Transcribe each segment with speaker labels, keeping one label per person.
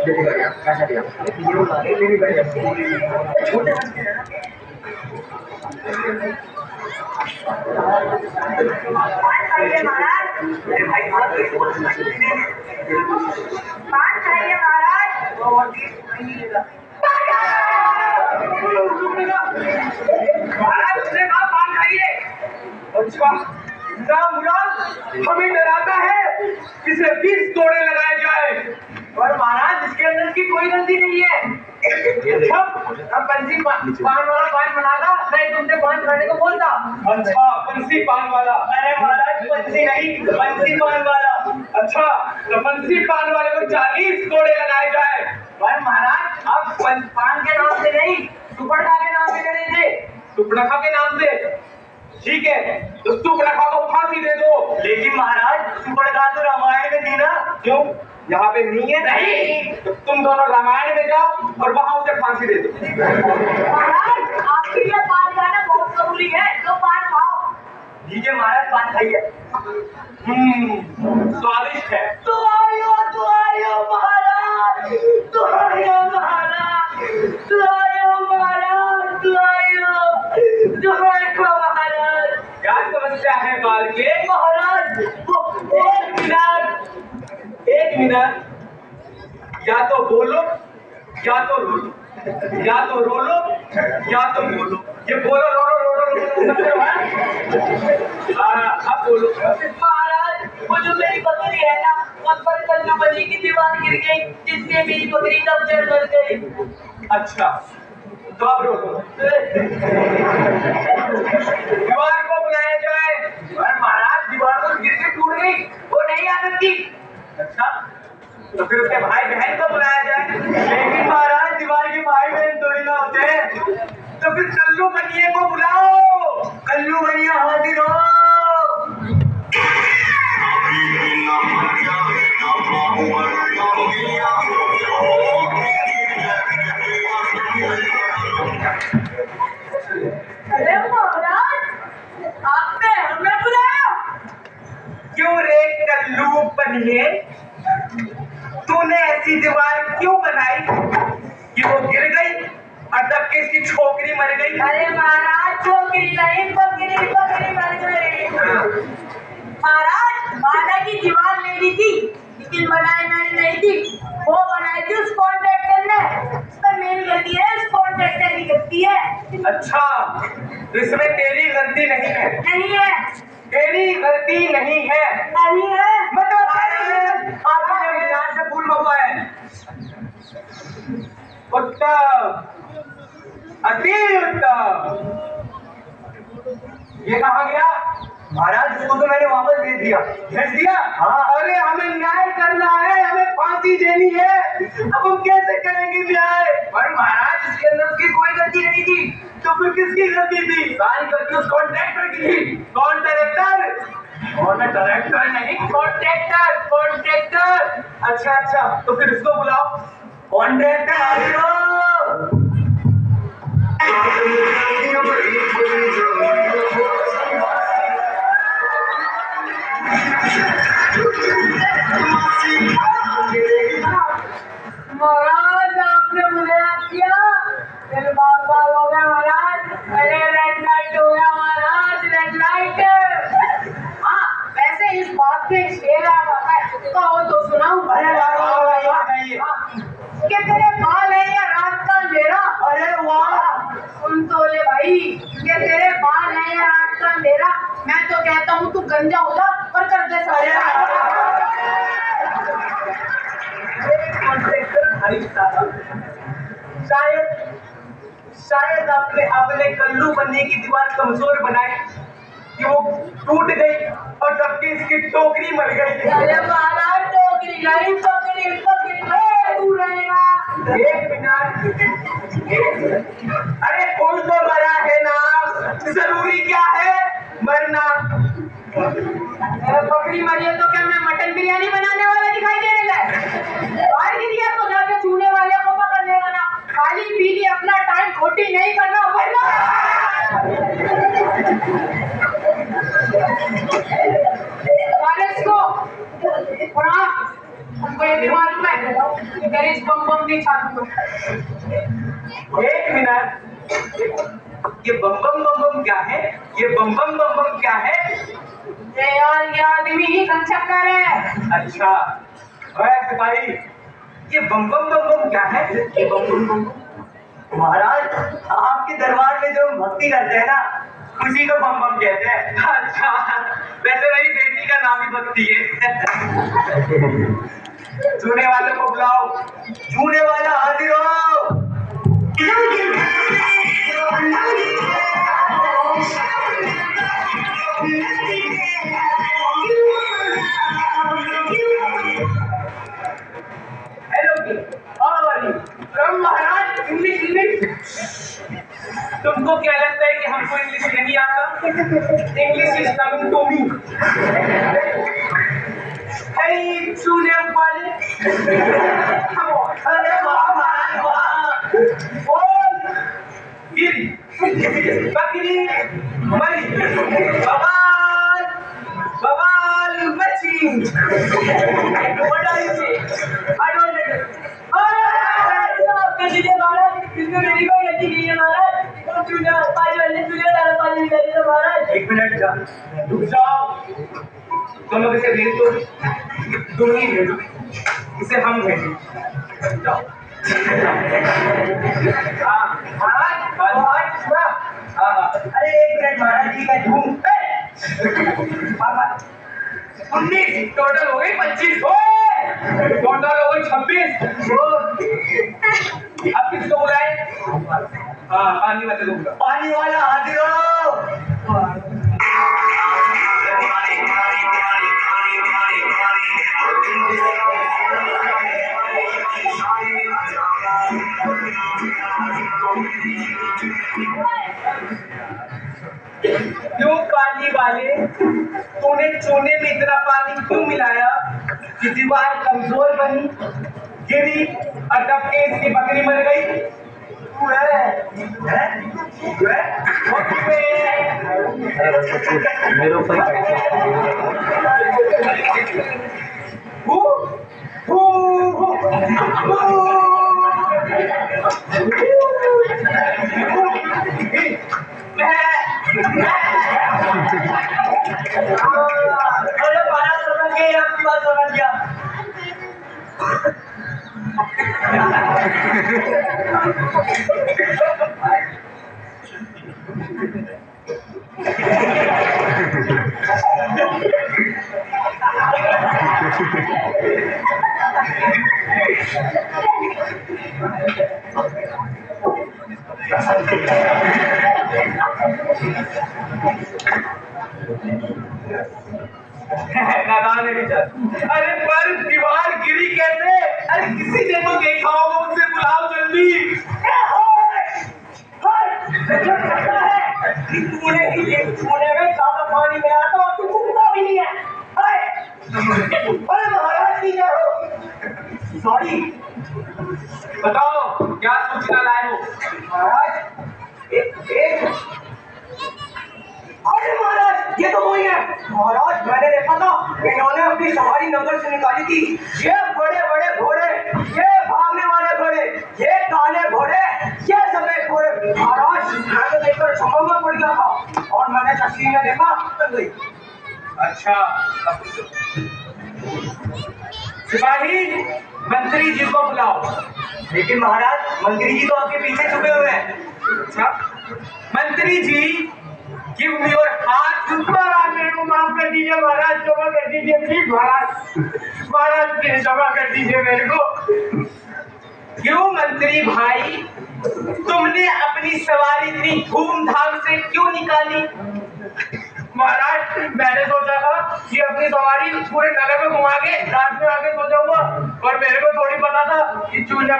Speaker 1: कैसा दिया? ये बता रहे मेरी गाड़ी छोटे अच्छा मुराद हमें डराता है इसे 20 तोड़े लगाए जाए और महाराज इसके अंदर की कोई गलती नहीं है। अब बंसी पान वाला पान बनाता नहीं तुमसे पान खाने को बोलता। अच्छा बंसी पान वाला? अरे महाराज बंसी नहीं बंसी पान वाला। अच्छा तो बंसी पान वाले को 40 तोड़े लगाए जाए। पर महाराज आप पान के नाम से नहीं सुपड़खा के नाम से करेंगे। सुपड़खा के नाम से? ठीक है तो सुपड़खा को फांसी दे दो। लेकिन महाराज सुपड़खा तो रामायण में थी ना। क्यों यहाँ पे नहीं है? नहीं तो तुम दोनों रामायण में जाओ और वहां उसे फांसी दे दो।
Speaker 2: महाराज आपके लिए पान खाना बहुत जरूरी है तो पान खाओ।
Speaker 1: ठीक है महाराज पान खाइए। स्वादिष्ट है।
Speaker 2: तो आयो महाराज तो आयो महाराज तो आयो महाराज तो आयो महाराज।
Speaker 1: क्या समस्या है बाल के?
Speaker 2: महाराज
Speaker 1: एक मिनट या तो बोलो या तो रो लो या तो रो लो या तो बोलो। ये बोलो रो अब बोलो।
Speaker 2: महाराज वो जो मेरी बकरी है ना उस पर कल जो बनी की दीवार गिर गई जिससे मेरी बकरी तब जड़ मर गई।
Speaker 1: अच्छा तो अब रो लो। दीवार को बुलाया जाए। और महाराज दीवार तो गिर के टूट गई वो नहीं आ सकती। अच्छा तो फिर उसके भाई बहन को बुलाया जाए। लेकिन महाराज दीवार के भाई बहन थोड़ी ना होते हैं। तो फिर कल्लू बनिए को बुलाओ। कल्लू बनिया हाजिर हो।
Speaker 2: अरे महाराज आपने हमें बुलाया?
Speaker 1: क्यों रे कल्लू बनिए तूने ऐसी दीवार क्यों बनाई कि वो गिर गई और तब के इसकी छोकरी मर गई?
Speaker 2: अरे महाराज छोकरी नहीं बकरी मर गई। महाराज माता की दीवार मेरी थी लेकिन बनाई मैंने नहीं थी। वो बनाई थी उस कॉन्ट्रैक्टर ने। पर मेरी गलती है उस कॉन्ट्रैक्टर की गलती है।
Speaker 1: अच्छा तो इसमें तेरी गलती नहीं है?
Speaker 2: नहीं है।
Speaker 1: तेरी गलती नहीं है?
Speaker 2: नहीं है
Speaker 1: मतलब आपने विचार से भूल हुआ है। उत्तम अति उत्तम। ये कहा गया? महाराज इसको तो मैंने वापस भेज दिया। भेज दिया? हाँ। अरे हमें न्याय करना है हमें फांसी देनी है। अब हम कैसे करेंगे न्याय? पर महाराज इसके अंदर उसकी कोई गलती नहीं थी। तो फिर किसकी गलती थी? सारी गलती उस कॉन्ट्रैक्टर की थी। कौन डायरेक्टर? डायरेक्टर नहीं कॉन्ट्रैक्टर। अच्छा तो फिर इसको बुलाओ। कॉन्ट्रैक्टर हाजिर हो।
Speaker 2: महाराज आपने बुलाया किया फिर बार हो गया महाराज। अरे रेड लाइट हो गया महाराज रेड लाइट। हाँ वैसे इस बात पे शेर आ रहा है कहो तो सुनाऊं?
Speaker 1: अरे
Speaker 2: कि तेरे बाल है या रात का अंधेरा?
Speaker 1: अरे वाह
Speaker 2: सुन तो ले भाई कि तेरे बाल है या रात का अंधेरा। मैं तो कहता हूँ तू गंजा हो जा और कर दे
Speaker 1: शायद आपने अपने कल्लू बनने की दीवार कमजोर बनाई कि वो टूट गई और तब की इसकी टोकरी मर गई।
Speaker 2: अरे महाराज टोकरी नहीं पकड़ी तू रहेगा।
Speaker 1: एक मिनट अरे कोई तो मरा है ना। जरूरी क्या है मरना?
Speaker 2: बकरी मरी है तो क्या मैं मटन बिरयानी बनाने वाला दिखाई दे रहा है? बाहर गिरी तो जाके छूने वाले को पकड़ने वाला। खाली पीली अपना टाइम खोटी नहीं करना वरना को हमको ये दिमाग में there is bum bum की छाती में।
Speaker 1: एक मिनट, ये बम बम क्या है? ये बम बम क्या है?
Speaker 2: ये यार ये आदमी ही चक्कर है।
Speaker 1: अच्छा, वैसे भाई ये बम बम क्या है? ये बम बम महाराज, आपके दरबार में जो भक्ति करते हैं ना, उसी को बम बम कहते हैं। अच्छा, वैसे मेरी बेटी का नाम ही भक्ति है। छूने वालों को बुलाओ, छूने वाला हाजिर हो। हेलो महाराज, इंग्लिश। तुमको क्या लगता है कि हमको इंग्लिश नहीं आता? English is coming to me. Hey, छूने वाले, अरे वाह महाराज वाह, बोल गिरी बकरी मरी बवाल मची। What are you saying? I don't understand. एक मिनट रुक जाओ, तुम लोग इसे भेज दो, तुम ही भेजो, इसे हम भेजें। जाओ। अरे एक मिनट महाराज जी का झूम 19 टोटल हो गई 25 टोटल हो गई 26। अब किसको बुलाए? हाँ, पानी वाले को बुलाओ। पानी वाला हाजिर हो। क्यों पानी वाले, तूने चूने में इतना पानी क्यों मिलाया कि दीवार कमजोर बनी, गिरी और दबके इसकी बकरी मर गई? तू है? मेरे ऊपर अरे बात समझ गई, आपकी बात समझ गया। अरे पर दीवार गिरी कैसे? अरे किसी ने तो देखा होगा, उनसे बुलाओ जल्दी। तूने में ज्यादा पानी में आता और तू उठता भी नहीं है। अरे महाराज की जय हो। सॉरी, बताओ क्या सूचना लाए हो? महाराज अरे महाराज, ये तो वही है। महाराज मैंने देखा था, इन्होंने अपनी सवारी नगर से निकाली थी। ये बड़े बड़े घोड़े, ये भागने वाले घोड़े, ये काले घोड़े, ये सफेद घोड़े। महाराज मैं तो देखकर संभव में पड़ गया था और मैंने तस्वीर में देखा कर गई। अच्छा, सिपाही मंत्री जी को बुलाओ। लेकिन महाराज मंत्री जी तो आपके पीछे छुपे हुए हैं। अच्छा, मंत्री जी गिव मी योर हाथ। महाराज मेरे को माफ कर दीजिए महाराज, क्षमा कर दीजिए प्लीज महाराज, महाराज प्लीज क्षमा कर दीजिए मेरे को। क्यों मंत्री भाई, तुमने अपनी सवारी इतनी धूमधाम से क्यों निकाली? महाराज मैंने सोचा था कि अपनी सवारी पूरे नगर में घुमा के रात में आके सो जाऊंगा, और मेरे को थोड़ी पता था कि चूल्हे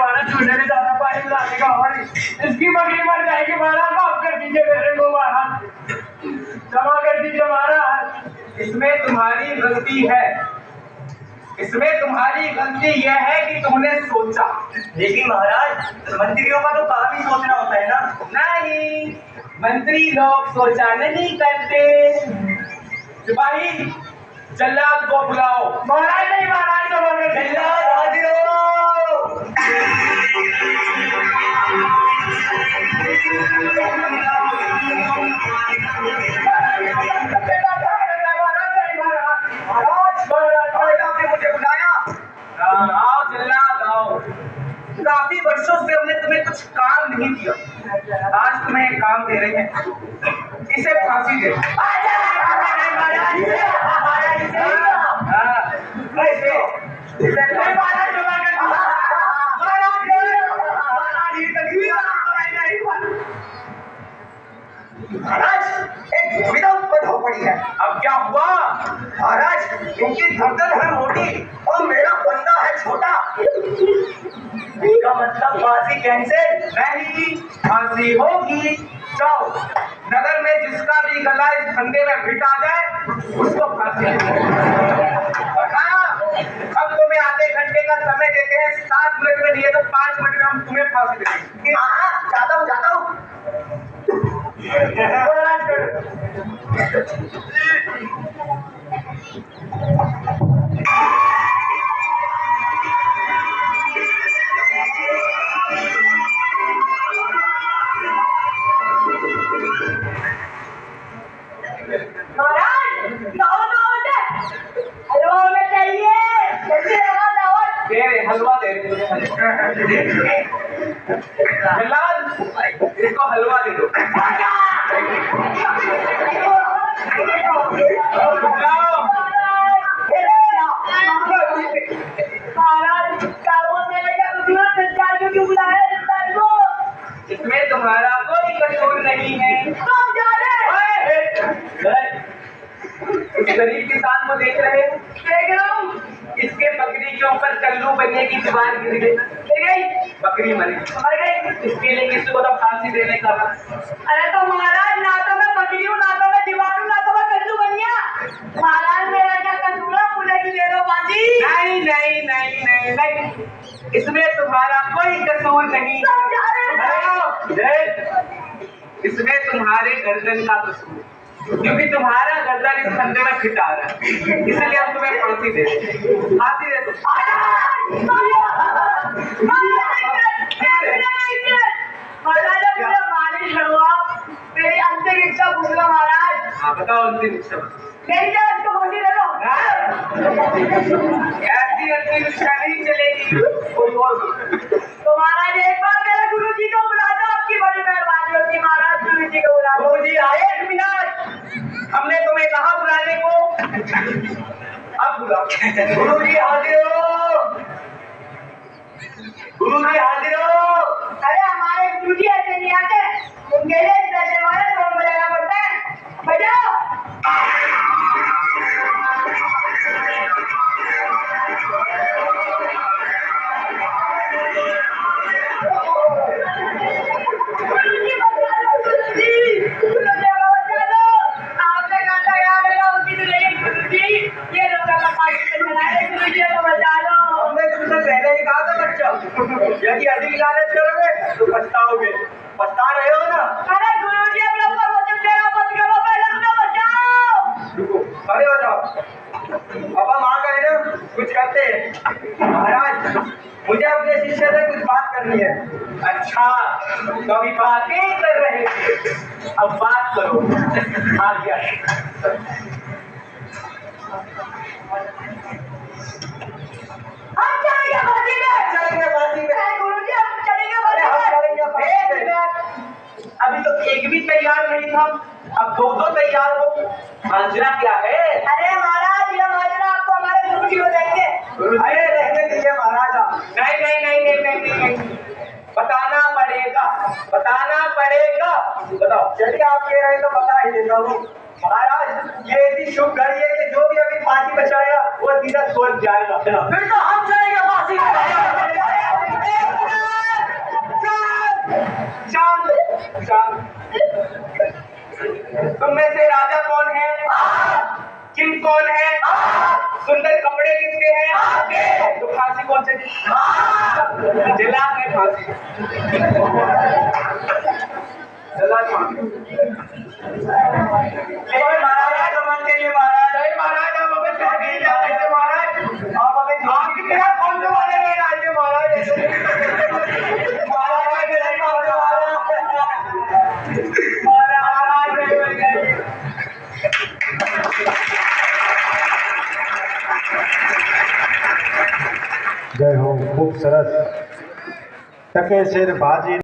Speaker 1: में ज्यादा पानी मिलाने का हमारी इसकी बकरी मर जाएगी। महाराज माफ कर दीजिए मेरे को, महाराज क्षमा कर दीजिए महाराज। इसमें तुम्हारी गलती है, इसमें तुम्हारी गलती यह है कि तुमने सोचा। लेकिन महाराज मंत्रियों का तो काम ही सोचना होता है ना? नहीं, मंत्री लोग सोचा नहीं करते। सिपाही जल्लाद को बुलाओ। महाराज नहीं, महाराज जल्लाद हाजिर हो। काफी वर्षों से हमने तुम्हें कुछ काम नहीं दिया, आज तुम्हें एक काम दे रहे हैं, इसे फांसी दे।
Speaker 3: महाराज एक दुविधा उत्पन्न हो पड़ी है।
Speaker 1: अब क्या हुआ?
Speaker 3: महाराज इनकी गर्दन है मोटी और मेरा बंदा है छोटा। इसका मतलब फांसी कैंसिल
Speaker 1: नहीं, फांसी होगी। जाओ, नगर में जिसका भी गला इस फंदे में फिट आ जाए उसको फांसी और हाँ, अब तुम्हें आधे घंटे का समय देते हैं, 7 मिनट में नहीं है तो 5 मिनट में हम तुम्हें फांसी देंगे।
Speaker 3: हाँ जाता हूँ
Speaker 1: हलवा दे इसको हलवा दे दो। इसमें तुम्हारा कोई कसूर नहीं है। इस गरीब किसान को देख रहे हो? देख रहा हूँ। इसके बकरी के ऊपर कल्लू बनने की दीवार गिर गई, बकरी मर गई। इसके लिए किसी को तो फांसी देने का।
Speaker 2: अरे तो महाराज, ना तो मैं बकरी हूँ, ना तो मैं दीवार हूँ, ना तो मैं कल्लू बन गया। महाराज मेरा क्या कसूर है? मुझे की दे दो फांसी।
Speaker 1: नहीं नहीं नहीं नहीं नहीं, इसमें तुम्हारा कोई कसूर नहीं। इसमें तुम्हारे गर्दन का कसूर, क्योंकि तुम्हारा गर्दन इस फंदे में फिट आ रहा है, इसलिए हम तुम्हें फांसी दे दो। फांसी दे दो।
Speaker 2: मेरी अंतिम इच्छा पूछ लो महाराज।
Speaker 1: हाँ बताओ अंतिम इच्छा।
Speaker 2: मेरी जान को फांसी दे दो।
Speaker 1: ऐसी अंतिम इच्छा नहीं चलेगी, कोई और।
Speaker 2: तो महाराज एक बार मेरे गुरु जी को बुला दो, आपकी बड़ी मेहरबानी होगी महाराज। गुरु जी को बुला दो।
Speaker 1: गुरु जी आए, एक मिनट, हमने तुम्हें कहा बुलाने को, अब बुलाओ।
Speaker 3: गुरु जी हाजिर हो, गुरु जी हाजिर हो।
Speaker 2: अरे हमारे गुरु जी ऐसे नहीं आते, उनके लिए स्पेशल वाला ढोल बजाना पड़ता है। बजाओ।
Speaker 3: यदि अधिक लालच करोगे तो पछताओगे। पछता रहे हो ना?
Speaker 2: अरे गुरु जी अपने ऊपर वचन दे रहा, मत करो, पहले हमें बचाओ।
Speaker 3: रुको, खड़े हो जाओ। अब हम आ गए ना, कुछ करते हैं। महाराज मुझे अपने शिष्य से कुछ बात करनी है।
Speaker 1: अच्छा, कभी बातें कर रहे थे, अब बात करो। आ गया।
Speaker 2: हम चलेंगे फांसी में।
Speaker 3: चलेंगे फांसी में।
Speaker 2: गुरु जी हम चलेंगे फांसी
Speaker 3: हम
Speaker 2: में।
Speaker 3: चलेंगे फांसी में।
Speaker 1: अभी तो एक भी तैयार नहीं था, अब दो तैयार हो। मांझना क्या है?
Speaker 2: अरे महाराज, ये माजरा आपको हमारे गुरु जी को देंगे।
Speaker 3: अरे रहने दीजिए महाराजा।
Speaker 1: नहीं नहीं नहीं नहीं नहीं नहीं, नहीं। बताना पड़ेगा, बताना पड़ेगा। बताओ।
Speaker 3: चलिए आप कह रहे हैं तो बता ही देता हूँ। महाराज ये ऐसी शुभ घड़ी है कि जो भी अभी फांसी बचाएगा वो सीधा स्वर्ग जाएगा।
Speaker 2: फिर तो हम चलेंगे फांसी में।
Speaker 1: शांत शांत। तुम में से राजा कौन है? किंग कौन है? सुंदर कपड़े किसके हैं? तो फांसी कौन से? जला है फांसी। जला
Speaker 3: महाराज मन के लिए महाराज।
Speaker 1: नहीं महाराज, आप हमें छोड़ नहीं जा सकते महाराज।
Speaker 3: आप हमें
Speaker 1: आपकी तरह कौन से वाले में राज्य महाराज?
Speaker 4: जय हो, खूब सरस टके शेर भाजी।